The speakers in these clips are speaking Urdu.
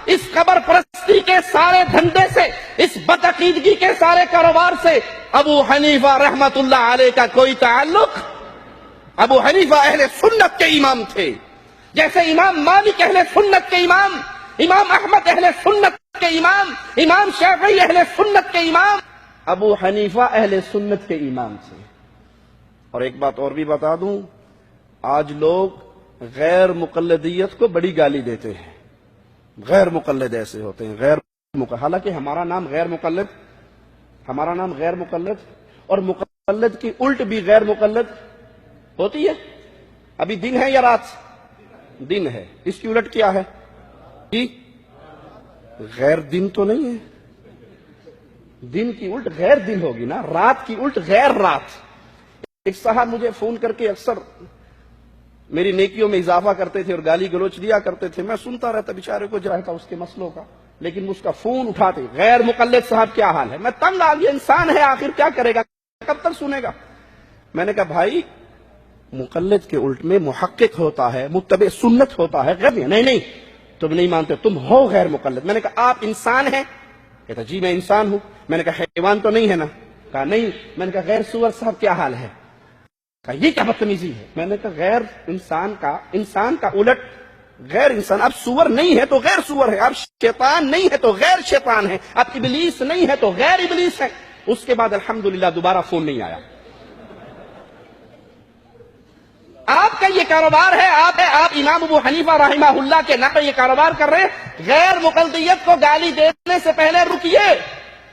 اس قبر پرستی کے سارے دھندے سے، اس بدعقیدگی کے سارے کاروبار سے ابو حنیفہ رحمت اللہ علیہ کا کوئی تعلق؟ ابو حنیفہ اہل سنت کے امام تھے، جیسے امام مالک اہل سنت کے امام، امام احمد اہل سنت کے امام، امام شافعی اہل سنت کے امام، ابو حنیفہ اہل سنت کے امام تھے۔ اور ایک بات اور بھی بتا دوں، آج لوگ غیر مقلدیت کو بڑی گالی دیتے ہیں، غیر مقلد ایسے ہوتے ہیں، غیر مقلد، حالانکہ ہمارا نام غیر مقلد، ہمارا نام غیر مقلد، اور مقلد کی الٹ بھی غیر مقلد ہوتی ہے۔ ابھی دن ہے یا رات؟ دن ہے، اس کی الٹ کیا ہے؟ غیر دن تو نہیں ہے، دن کی الٹ غیر دن ہوگی نا، رات کی الٹ غیر رات۔ ایک صاحب مجھے فون کر کے اکثر میری نیکیوں میں اضافہ کرتے تھے اور گالی گلوچ دیا کرتے تھے، میں سنتا رہتا، بیچارے کو جاتا اس کے مسئلوں کا، لیکن اس کا فون اٹھاتے، غیر مقلد صاحب کیا حال ہے؟ میں تنگ آ گیا، انسان ہے آخر کیا کرے گا، کب تک سنے گا؟ میں نے کہا بھائی مقلد کے الٹ میں محقق ہوتا ہے، متبع سنت ہوتا ہے، غیر نہیں تم نہیں مانتے، تم ہو غیر مقلد۔ میں نے کہا آپ انسان ہیں؟ کہتا جی میں انسان ہوں۔ میں نے کہا حیوان تو نہیں ہے نا؟ کہا نہیں۔ میں نے کہا غیر سور صاحب کیا حال ہے؟ کہا یہ کیا بدتمیزی ہے؟ میں نے کہا غیر انسان کا الٹ غیر انسان، اب سور نہیں ہے تو غیر سور ہے، اب شیطان نہیں ہے تو غیر شیطان ہے، اب ابلیس نہیں ہے تو غیر ابلیس ہے۔ اس کے بعد الحمدللہ دوبارہ فون نہیں آیا۔ آپ کا یہ کاروبار ہے، آپ امام ابو حنیفہ رحمہ اللہ کے نام پر یہ کاروبار کر رہے ہیں۔ غیر مقلدیت کو گالی دینے سے پہلے رکیے۔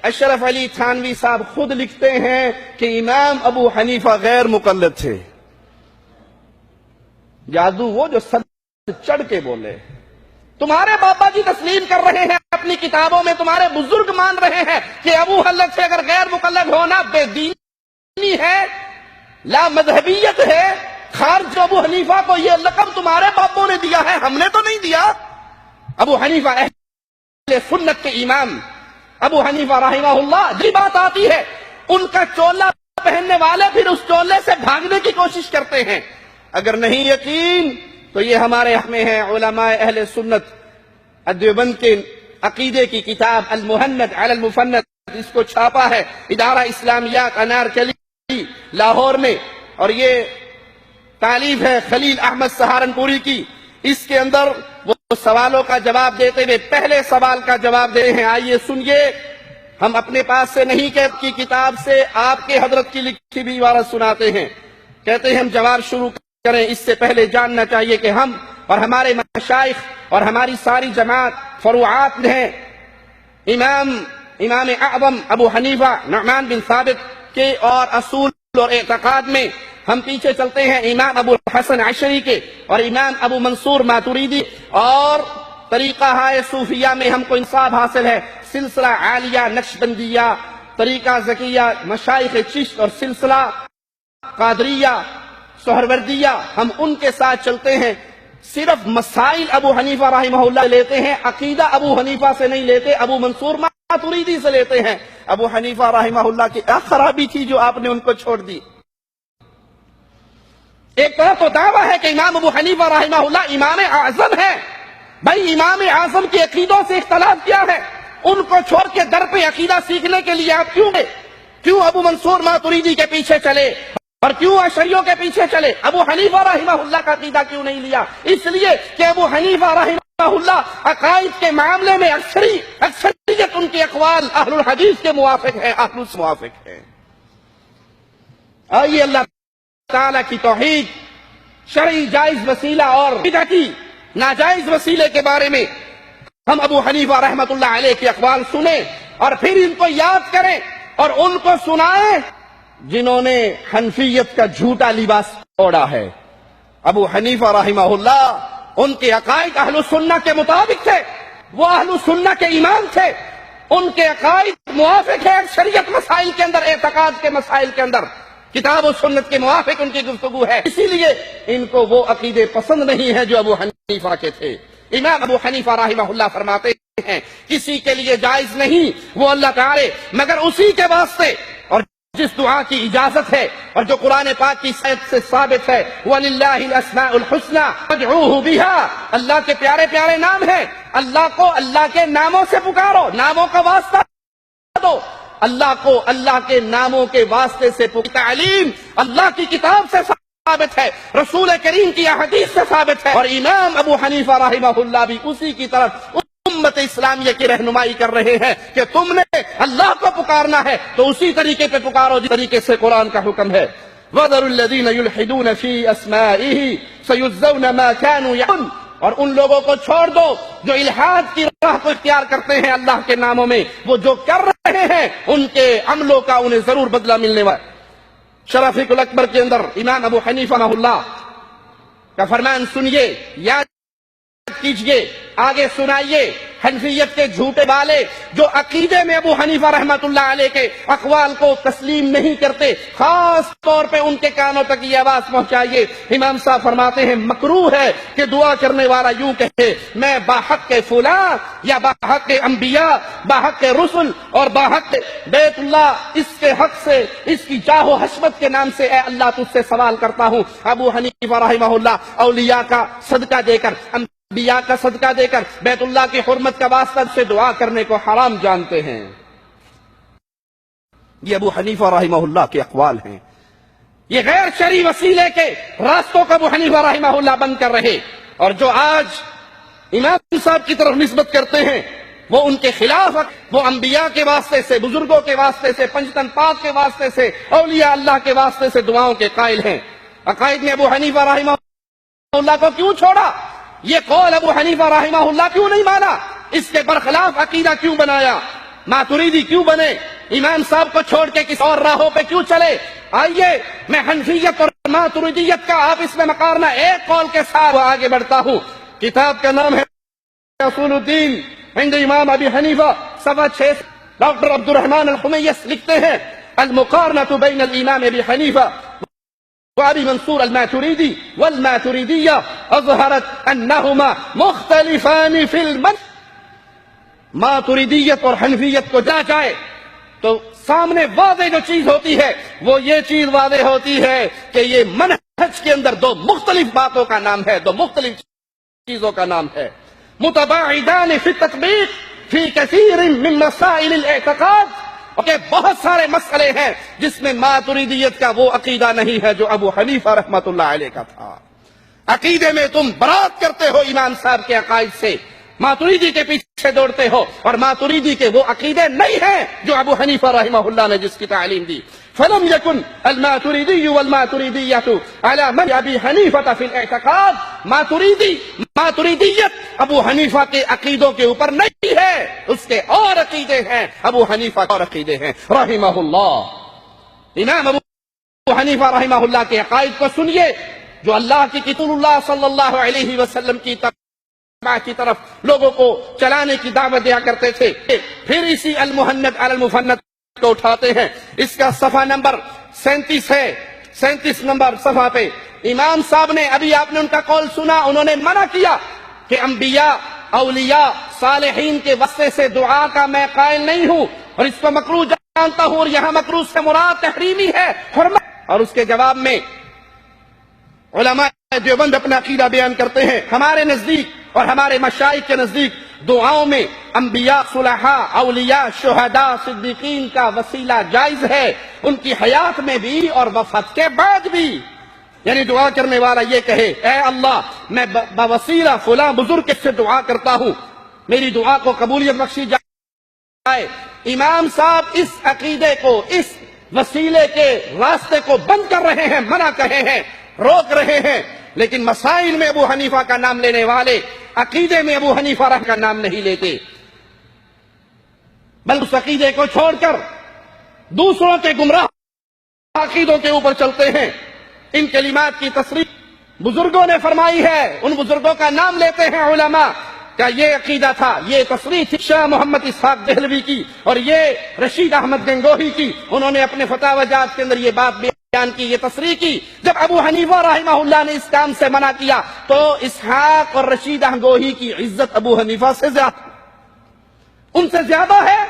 اشرف علی تھانوی صاحب خود لکھتے ہیں کہ امام ابو حنیفہ غیر مقلد تھے۔ جادو وہ جو سر چڑھ کے بولے، تمہارے بابا جی تسلیم کر رہے ہیں اپنی کتابوں میں، تمہارے بزرگ مان رہے ہیں کہ ابو حنیفہ سے اگر غیر مقلد ہونا بے دینی ہے، لا مذہبیت ہے۔ خارج ابو حنیفہ کو یہ لقب تمہارے باپوں نے دیا ہے، ہم نے تو نہیں دیا۔ ابو حنیفہ اہل سنت کے امام، ابو حنیفہ رحمہ اللہ، جی بات آتی ہے ان کا چولا پہننے والے پھر اس چولے سے بھاگنے کی کوشش کرتے ہیں۔ اگر نہیں یقین تو یہ ہمارے حق میں ہے، علماء اہل سنت دیوبند کے عقیدے کی کتاب المہند علی المفند، اس کو چھاپا ہے ادارہ اسلامیات انارکلی لاہور میں، اور یہ تالیف ہے خلیل احمد سہارنپوری کی۔ اس کے اندر وہ سوالوں کا جواب دیتے ہوئے پہلے سوال کا جواب دے ہیں، آئیے سنیے۔ ہم اپنے پاس سے نہیں کہتے کی کتاب سے آپ کے حضرت کی لکھی بھی عبارت سناتے ہیں۔ کہتے ہیں ہم جواب شروع کریں اس سے پہلے جاننا چاہیے کہ ہم اور ہمارے مشائخ اور ہماری ساری جماعت فروعات ہیں امام اعظم ابو حنیفہ نعمان بن ثابت کے اور اصول اور اعتقاد میں ہم پیچھے چلتے ہیں امام ابو الحسن عشری کے اور امام ابو منصور ماتوریدی، اور طریقہ ہائے صوفیہ میں ہم کو انصاف حاصل ہے، سلسلہ عالیہ نقشبندیہ، طریقہ زکیہ مشائخ چشت اور سلسلہ قادریہ سہروردیہ، ہم ان کے ساتھ چلتے ہیں۔ صرف مسائل ابو حنیفہ رحمہ اللہ لیتے ہیں، عقیدہ ابو حنیفہ سے نہیں لیتے، ابو منصور ماتوریدی سے لیتے ہیں۔ ابو حنیفہ رحمہ اللہ کی کیا خرابی تھی جو آپ نے ان کو چھوڑ دی؟ ایک طرف تو دعویٰ ہے کہ امام ابو حنیفہ رحمہ اللہ امام اعظم ہے، بھائی امام اعظم کے عقیدوں سے اختلاف کیا ہے؟ ان کو چھوڑ کے در پہ عقیدہ سیکھنے کے لیے آپ کیوں گئے؟ کیوں ابو منصور ماتوریدی کے پیچھے چلے اور کیوں اشعریوں کے پیچھے چلے؟ ابو حنیفہ رحمہ اللہ کا عقیدہ کیوں نہیں لیا؟ اس لیے کہ ابو حنیفہ رحمہ اللہ عقائد کے معاملے میں اکثریت ان کے اقوال اہل الحدیث کے موافق ہے، اہل السنت موافق ہے۔ آئیے اللہ تعالیٰ کی توحید، شرعی جائز وسیلہ اور بدعتی ناجائز وسیلے کے بارے میں ہم ابو حنیفہ رحمت اللہ علیہ کے اقوال سنیں اور پھر ان کو یاد کریں اور ان کو سنائیں جنہوں نے حنفیت کا جھوٹا لباس اوڑھا ہے۔ ابو حنیفہ رحمہ اللہ ان کے عقائد اہل السنہ کے مطابق تھے، وہ اہل السنہ کے امام تھے، ان کے عقائد موافق ہے اکثریت مسائل کے اندر، اعتقاد کے مسائل کے اندر کتاب و سنت کے موافق ان کی گفتگو ہے، اسی لیے ان کو وہ عقیدے پسند نہیں ہے جو ابو حنیفہ کے تھے۔ امام ابو حنیفہ رحمہ اللہ فرماتے ہیں کسی کے لیے جائز نہیں وہ اللہ تعالی مگر اسی کے واسطے، اور جس دعا کی اجازت ہے اور جو قرآن پاک کی صحت سے ثابت ہے، وَلِلَّهِ الْأَسْمَاءُ الْحُسْنَى فَادْعُوهُ بِهَا، اللہ کے پیارے پیارے نام ہیں، اللہ کو اللہ کے ناموں سے پکارو، ناموں کا واسطہ دو، اللہ کو اللہ کے ناموں کے واسطے سے پکارو۔ تعلیم اللہ کی کتاب سے ثابت ہے، رسول کریم کی احادیث سے ثابت ہے، اور امام ابو حنیفہ رحمہ اللہ بھی اسی کی طرف امت اسلامیہ کی رہنمائی کر رہے ہیں کہ تم نے اللہ کو پکارنا ہے تو اسی طریقے پہ پکارو جس طریقے سے قرآن کا حکم ہے۔ وَذَرُوا الَّذِينَ يُلْحِدُونَ فِي أَسْمَائِهِ سَيُجْزَوْنَ مَا كَانُوا يَعْمَلُونَ، اور ان لوگوں کو چھوڑ دو جو الحاد کی راہ کو اختیار کرتے ہیں اللہ کے ناموں میں، وہ جو کر رہے ہیں ان کے عملوں کا انہیں ضرور بدلہ ملنے والا۔ شرافیق الاکبر کے اندر امام ابو حنیفہ رحمہ اللہ کا فرمان سنیے، یاد کیجئے، آگے سنائیے۔ حنفیت کے جھوٹے والے جو عقیدے میں ابو حنیفہ رحمۃ اللہ علیہ کے اقوال کو تسلیم نہیں کرتے، خاص طور پہ ان کے کانوں تک یہ آواز پہنچائیے۔ امام صاحب فرماتے ہیں مکروہ ہے کہ دعا کرنے والا یوں کہے، میں باحق فلاں یا باحق انبیاء، باحق رسل اور باحق بیت اللہ، اس کے حق سے، اس کی جاہ و حشمت کے نام سے اے اللہ تجھ سے سوال کرتا ہوں۔ ابو حنیفہ رحمہ اللہ اولیاء کا صدقہ دے کر، انبیاء کا صدقہ دے کر، بیت اللہ کی حرمت کا واسطہ سے دعا کرنے کو حرام جانتے ہیں۔ یہ ابو حنیفہ رحمہ اللہ کے اقوال ہیں، یہ غیر شرعی وسیلے کے راستوں کا ابو حنیفہ رحمہ اللہ بند کر رہے، اور جو آج امام صاحب کی طرف نسبت کرتے ہیں وہ ان کے خلاف، وہ انبیاء کے واسطے سے، بزرگوں کے واسطے سے، پنجتن پاک کے واسطے سے، اولیاء اللہ کے واسطے سے دعاؤں کے قائل ہیں۔ عقائد نے ابو حنیفہ رحمہ اللہ کو کیوں چھوڑا؟ یہ قول ابو حنیفہ رحمہ اللہ کیوں نہیں مانا؟ اس کے برخلاف عقیدہ کیوں بنایا؟ ماتریدی کیوں بنے؟ امام صاحب کو چھوڑ کے کسی اور راہوں پہ کیوں چلے؟ آئیے میں حنفیت اور ماتریدیت کا آپس میں مقارنہ ایک قول کے ساتھ آگے بڑھتا ہوں۔ کتاب کا نام ہے اصول الدین عند امام ابی حنیفہ، صفحہ 6۔ ڈاکٹر عبد الرحمن الحمیس لکھتے ہیں المقارنة بین الامام ابی حنیفہ وابی منصور الماتریدی والماتریدیہ اظہرت انہما مختلفان فی المنهج۔ ماتریدیت اور حنفیت کو جا جائے تو سامنے واضح جو چیز ہوتی ہے وہ یہ چیز واضح ہوتی ہے کہ یہ منہج کے اندر دو مختلف باتوں کا نام ہے، دو مختلف چیزوں کا نام ہے۔ متباعدان فی التطبیق فی کثیر من مسائل الاعتقاد، کہ بہت سارے مسئلے ہیں جس میں ماتریدیت کا وہ عقیدہ نہیں ہے جو ابو حنیفہ رحمۃ اللہ علیہ کا تھا۔ عقیدے میں تم برات کرتے ہو امام صاحب کے عقائد سے، ماتریدی کے پیچھے دوڑتے ہو، اور ماتریدی کے وہ عقیدے نہیں ہیں جو ابو حنیفہ رحمہ اللہ نے جس کی تعلیم دی۔ فلم یکن الماتریدی والماتریدیۃ علی من ابی حنیفہ فی الاعتقاد، ماتریدیت ابو حنیفہ کے عقیدوں کے اوپر نہیں ہے، اس کے اور عقیدے ہیں، ابو حنیفہ کے اور عقیدے ہیں رحمہ اللہ۔ امام ابو حنیفہ رحمہ اللہ کے عقائد کو سنیے جو اللہ کی کتاب اللہ صلی اللہ علیہ وسلم کی طرف لوگوں کو چلانے کی دعوت دیا کرتے تھے۔ پھر اسی المحنت علی المفنت کو اٹھاتے ہیں، اس کا صفحہ نمبر 37 ہے، 37 نمبر صفحہ پہ امام صاحب نے، ابھی آپ نے ان کا قول سنا، انہوں نے منع کیا کہ انبیاء، اولیاء، صالحین کے واسطے سے دعا کا میں قائل نہیں ہوں اور اس کو مکروہ جانتا ہوں، اور یہاں مکروہ سے مراد تحریمی ہے، حرمت۔ اور اس کے جواب میں علماء دیوبند اپنا عقیدہ بیان کرتے ہیں، ہمارے نزدیک اور ہمارے مشائخ کے نزدیک دعاؤں میں انبیاء، صلحاء، اولیاء، شہداء، صدیقین کا وسیلہ جائز ہے، ان کی حیات میں بھی اور وفات کے بعد بھی۔ یعنی دعا کرنے والا یہ کہے اے اللہ میں بوسیلہ فلاں بزرگ سے دعا کرتا ہوں، میری دعا کو قبولیت بخشی جائے۔ امام صاحب اس عقیدے کو، اس وسیلے کے راستے کو بند کر رہے ہیں، منع کہے ہیں، روک رہے ہیں، لیکن مسائل میں ابو حنیفہ کا نام لینے والے عقیدے میں ابو حنیفہ کا نام نہیں لیتے، بلکہ اس عقیدے کو چھوڑ کر دوسروں کے گمراہ عقیدوں کے اوپر چلتے ہیں۔ ان کلمات کی تصریح بزرگوں نے فرمائی ہے، ان بزرگوں کا نام لیتے ہیں علماء کا یہ عقیدہ تھا، یہ تصریح تھی شاہ محمد اسحاق دہلوی کی اور یہ رشید احمد گنگوہی کی، انہوں نے اپنے فتاوی جات کے اندر یہ بات بیان کی، یہ تصریح کی۔ جب ابو حنیفہ رحمہ اللہ نے اس کام سے منع کیا تو اسحاق اور رشید گنگوہی کی عزت ابو حنیفہ سے زیادہ، ان سے زیادہ ہے۔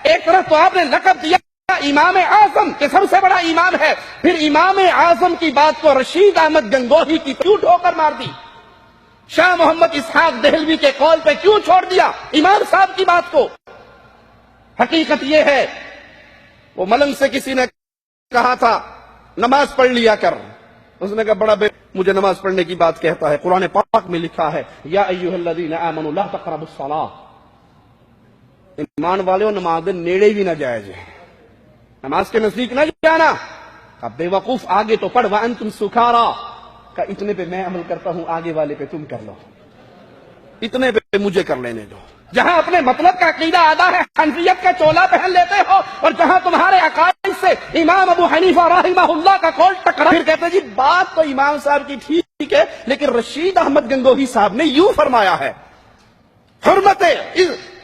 ایک طرف تو آپ نے لقب دیا امام اعظم کہ سب سے بڑا امام ہے، پھر امام اعظم کی بات کو رشید احمد گنگوہی کی کیوں ٹھوکر مار دی؟ شاہ محمد اسحاق دہلوی کے قول پہ کیوں چھوڑ دیا امام صاحب کی بات کو؟ حقیقت یہ ہے، وہ ملنگ سے کسی نے کہا تھا نماز پڑھ لیا کر، اس نے کہا بڑا بے مجھے نماز پڑھنے کی بات کہتا ہے، قرآن پاک میں لکھا ہے یا ایھا الذین آمنوا لا تقربوا الصلاۃ، ایمان والوں نماز نیڑے بھی نہ جائے جائے، نماز کے نزدیک نہ جانا۔ اب بے وقوف آگے تو پڑھ وانتم سکارا، کہ اتنے پہ میں عمل کرتا ہوں، آگے والے پہ تم کر لو، اتنے پہ مجھے کر لینے دو۔ جہاں اپنے مطلب کا عقیدہ آدھا ہے حنفیت کا چولا پہن لیتے ہو، اور جہاں تمہارے عقائد سے امام ابو حنیفہ رحمہ اللہ کا قول ٹکرا، پھر کہتے جی بات تو امام صاحب کی ٹھیک ہے لیکن رشید احمد گنگوہی صاحب نے یوں فرمایا ہے۔ حرمت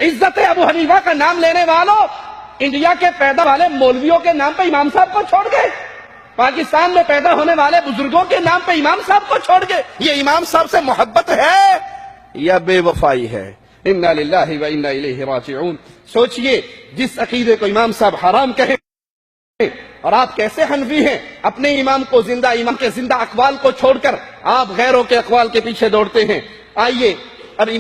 عزت ابو حنیفہ کا نام لینے والوں انڈیا کے پیدا والے مولویوں کے نام پہ امام صاحب کو چھوڑ گئے، پاکستان میں پیدا ہونے والے بزرگوں کے نام پہ امام صاحب کو چھوڑ گئے۔ یہ امام صاحب سے محبت ہے یا بے وفائی ہے؟ انا للہ و انا الیہ راجعون۔ سوچئے جس عقیدے کو امام صاحب حرام کہیں اور آپ کیسے حنفی ہیں، اپنے امام کو زندہ، امام کے زندہ اقوال کو چھوڑ کر آپ غیروں کے اقوال کے پیچھے دوڑتے ہیں۔ آئیے اب